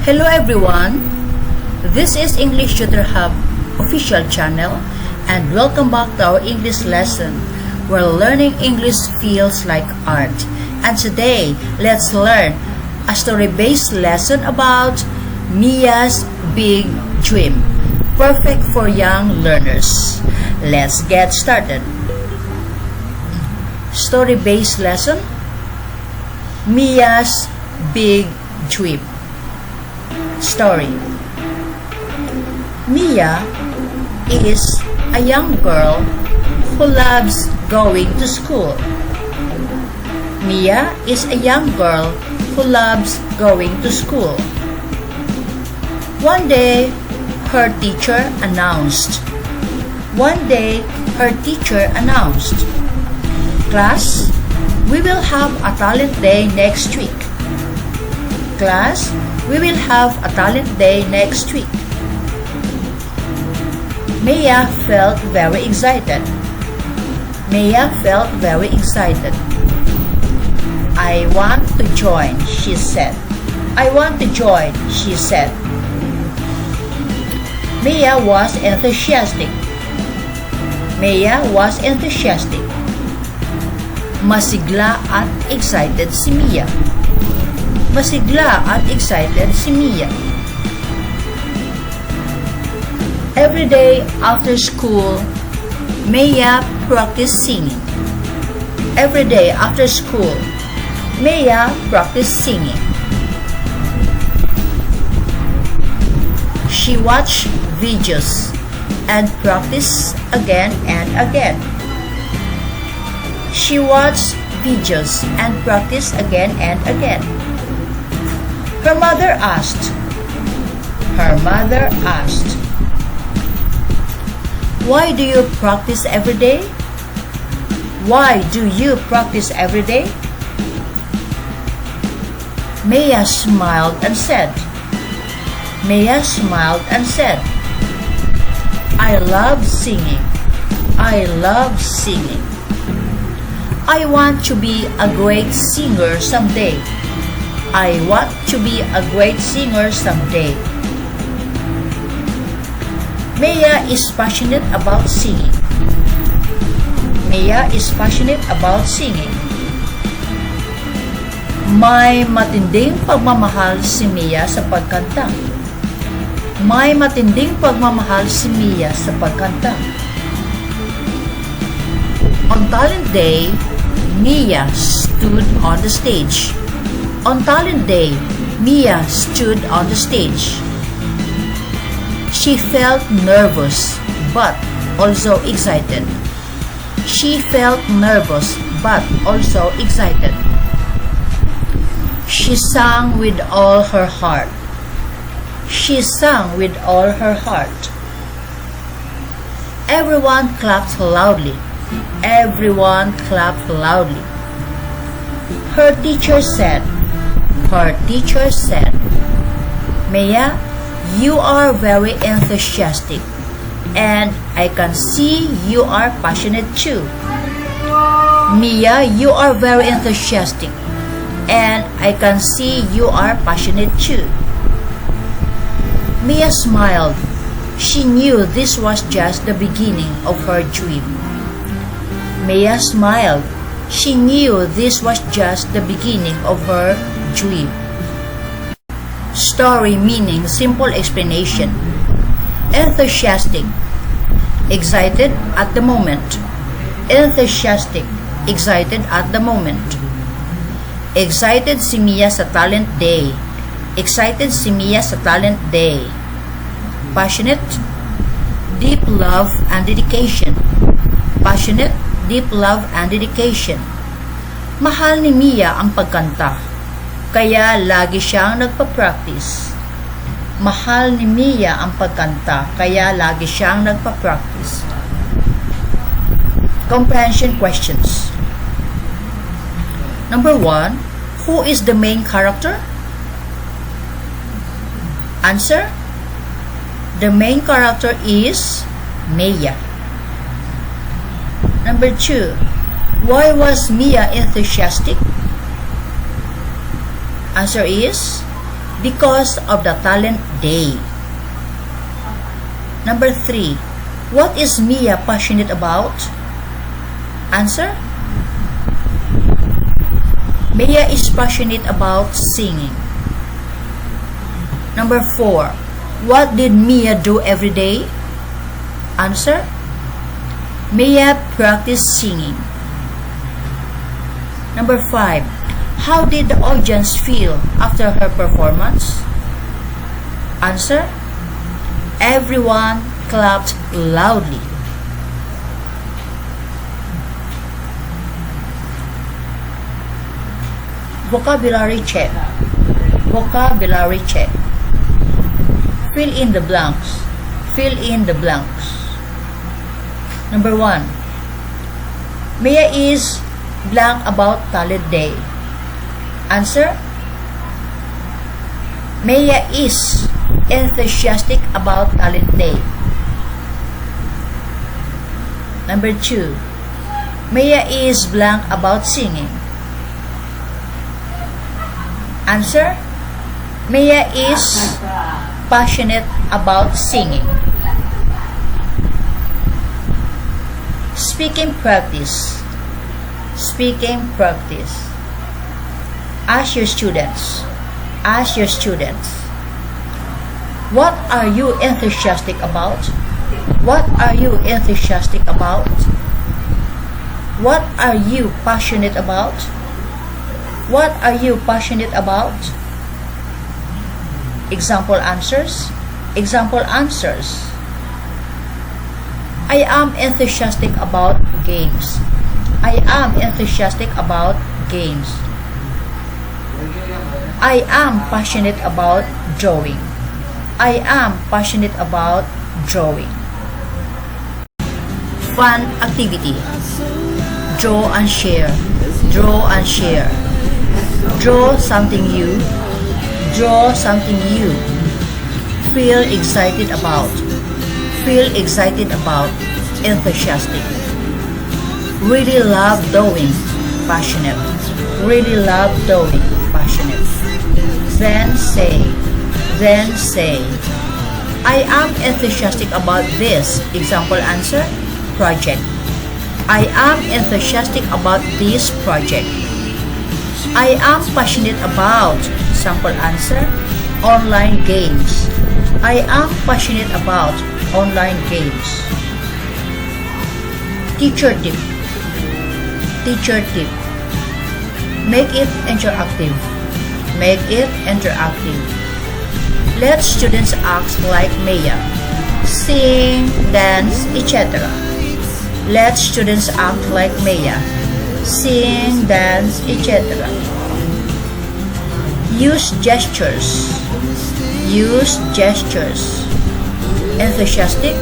Hello everyone, this is English Tutor Hub official channel and welcome back to our English lesson where learning English feels like art. And today, let's learn a story-based lesson about Mia's Big Dream, perfect for young learners. Let's get started. Story-based lesson, Mia's Big Dream. Story. Mia is a young girl who loves going to school. Mia is a young girl who loves going to school. One day, her teacher announced. Class, we will have a talent day next week. Class, we will have a talent day next week. Mia felt very excited. I want to join, she said. Mia was enthusiastic. Masigla at excited si Mia. Every day after school, Mia practiced singing. She watched videos and practiced again and again. Her mother asked, "Why do you practice every day?" Mia smiled and said, "I love singing. I want to be a great singer someday. Mia is passionate about singing. May matinding pagmamahal si Mia sa pagkanta. On talent day, Mia stood on the stage. She felt nervous but also excited. She sang with all her heart. Everyone clapped loudly. Her teacher said, "Mia, you are very enthusiastic, and I can see you are passionate too." Mia smiled. She knew this was just the beginning of her dream. Story meaning simple explanation. Enthusiastic, excited at the moment. Excited si Mia sa talent day. Passionate, deep love and dedication. Mahal ni Mia ang pagkanta, kaya lagi siyang nagpa-practice. Comprehension questions. Number 1, who is the main character? Answer: the main character is Mia. Number 2, why was Mia enthusiastic? Answer is, because of the talent day. Number 3. What is Mia passionate about? Answer. Mia is passionate about singing. Number 4. What did Mia do every day? Answer. Mia practiced singing. Number 5. How did the audience feel after her performance? Answer. Everyone clapped loudly. Vocabulary check. Vocabulary check. Fill in the blanks. Fill in the blanks. Number 1. Mia is blank about talent day. Answer. Mia is enthusiastic about talent day. Number 2. Mia is blank about singing. Answer. Mia is passionate about singing. Speaking practice. Speaking practice. Ask your students. Ask your students. What are you enthusiastic about? What are you enthusiastic about? What are you passionate about? What are you passionate about? Example answers. Example answers. I am enthusiastic about games. I am enthusiastic about games. I am passionate about drawing. I am passionate about drawing. Fun activity. Draw and share. Draw and share. Draw something new. Draw something new. Feel excited about. Feel excited about. Enthusiastic. Really love drawing. Passionate. Really love drawing. Passionate. Then say. Then say. I am enthusiastic about this. Example answer. Project. I am enthusiastic about this project. I am passionate about. Sample answer. Online games. I am passionate about online games. Teacher tip. Teacher tip. Make it interactive. Make it interactive. Let students act like Mia. Sing, dance, etc. Let students act like Mia. Sing, dance, etc. Use gestures. Use gestures. Enthusiastic,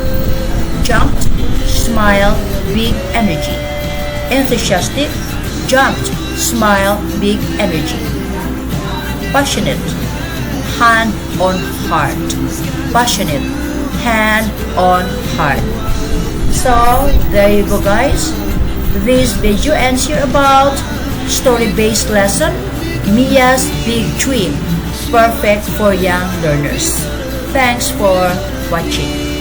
jumped, smile, big energy. Enthusiastic, jumped, smile, big energy. Passionate, hand on heart. Passionate, hand on heart. So, there you go guys. This video ends here about story-based lesson, Mia's Big Dream, perfect for young learners. Thanks for watching.